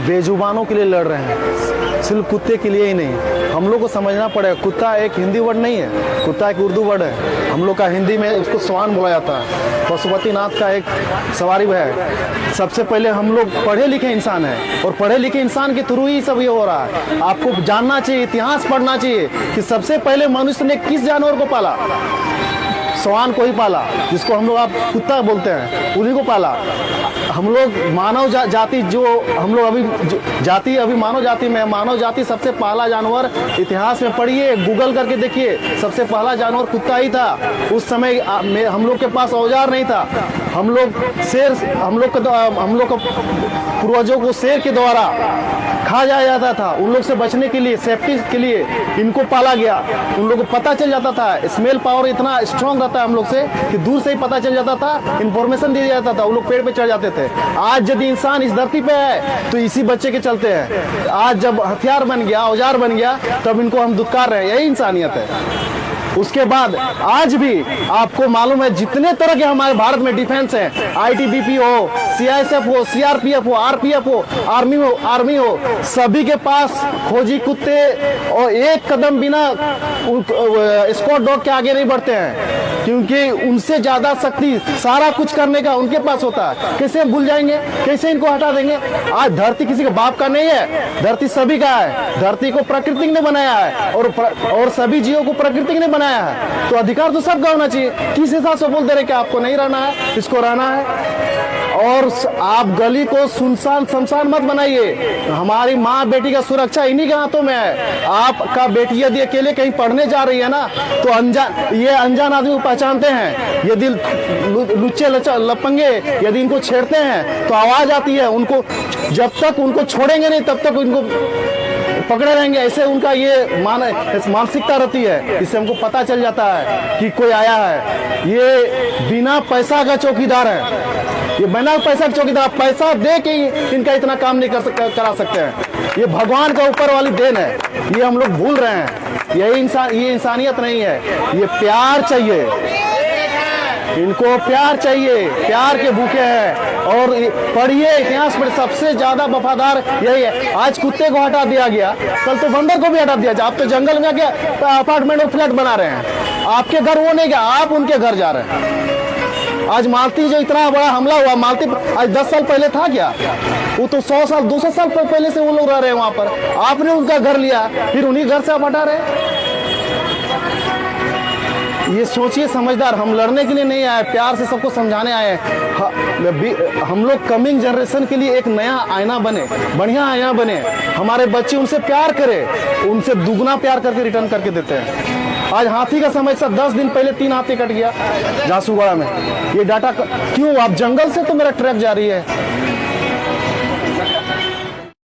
बेजुबानों के लिए लड़ रहे हैं, सिर्फ कुत्ते के लिए ही नहीं। हम लोग को समझना पड़ेगा, कुत्ता एक हिंदी वर्ड नहीं है, कुत्ता एक उर्दू वर्ड है। हम लोग का हिंदी में उसको स्वान बोला जाता है। पशुपतिनाथ का एक सवारी है। सबसे पहले हम लोग पढ़े लिखे इंसान हैं, और पढ़े लिखे इंसान के थ्रू ही सब ये हो रहा है। आपको जानना चाहिए, इतिहास पढ़ना चाहिए कि सबसे पहले मनुष्य ने किस जानवर को पाला। स्वान को ही पाला, जिसको हम लोग आप कुत्ता बोलते हैं, उन्हीं को पाला। हम लोग मानव जाति जो हम लोग अभी मानव जाति में, मानव जाति सबसे पहला जानवर इतिहास में पढ़िए, गूगल करके देखिए, सबसे पहला जानवर कुत्ता ही था। उस समय हम लोग के पास औजार नहीं था। हम लोग का पूर्वजों को शेर के द्वारा खा जाया जाता था। उन लोग से बचने के लिए, सेफ्टी के लिए इनको पाला गया। उन लोग को पता चल जाता था, स्मेल पावर इतना स्ट्रांग रहता है हम लोग से कि दूर से ही पता चल जाता था, इंफॉर्मेशन दिया जाता था। उन लोग पेड़ पे चढ़ जाते थे। आज यदि इंसान इस धरती पे है तो इसी बच्चे के चलते हैं। आज जब हथियार बन गया, औजार बन गया, तब इनको हम दुत्कार रहे हैं। यही इंसानियत है। उसके बाद आज भी आपको मालूम है जितने तरह के हमारे भारत में डिफेंस हैं, आईटीबीपी हो, सीआईएसएफ हो, सीआरपीएफ हो, आरपीएफ हो, आर्मी हो, सभी के पास खोजी कुत्ते और एक कदम बिना स्क्वाड डॉग के आगे नहीं बढ़ते हैं, क्योंकि उनसे ज्यादा शक्ति सारा कुछ करने का उनके पास होता है। कैसे हम भूल जाएंगे, कैसे इनको हटा देंगे। आज धरती किसी के बाप का नहीं है, धरती सभी का है। धरती को प्रकृति ने बनाया है, और सभी जीवों को प्रकृति ने बनाया है, तो अधिकार तो सबका होना चाहिए। किस हिसाब से बोल दे रहे कि आपको नहीं रहना है, इसको रहना है। और आप गली को सुनसान शमशान मत बनाइए। हमारी माँ बेटी का सुरक्षा इन्हीं के हाथों में है। आपका बेटी यदि अकेले कहीं पढ़ने जा रही है ना, तो अनजान आदमी को पहचानते हैं। यदि लुच्चे लपंगे यदि इनको छेड़ते हैं तो आवाज आती है। उनको जब तक उनको छोड़ेंगे नहीं तब तक इनको पकड़े रहेंगे। ऐसे उनका ये मानसिकता रहती है। इससे हमको पता चल जाता है कि कोई आया है। ये बिना पैसा का चौकीदार है, ये बिना पैसा का चौकीदार। पैसा दे के इनका इतना काम नहीं करा सकते हैं। ये भगवान का ऊपर वाली देन है, ये हम लोग भूल रहे हैं। ये इंसानियत नहीं है, ये प्यार चाहिए। इनको प्यार चाहिए, प्यार के भूखे हैं। और पढ़िए इतिहास में सबसे ज्यादा वफादार यही है। आज कुत्ते को हटा दिया गया, कल तो बंदर को भी हटा दिया। आप तो जंगल में गया अपार्टमेंट और फ्लैट बना रहे हैं। आपके घर वो नहीं गया, आप उनके घर जा रहे हैं। आज मालती जो इतना बड़ा हमला हुआ, मालती आज 10 साल पहले था क्या? वो तो 100 साल 200 साल पहले से वो लोग रह रहे हैं वहां पर। आपने उनका घर लिया, फिर उन्हीं घर से आप हटा रहे। ये सोचिए समझदार, हम लड़ने के लिए नहीं आए, प्यार से सबको समझाने आए हैं। हम लोग कमिंग जनरेशन के लिए एक नया आईना बने, बढ़िया आईना बने। हमारे बच्चे उनसे प्यार करें, उनसे दुगना प्यार करके रिटर्न करके देते हैं। आज हाथी का समय से 10 दिन पहले 3 हाथी कट गया झांसूगढ़ा में। ये डाटा क्यों? आप जंगल से तो मेरा ट्रक जा रही है।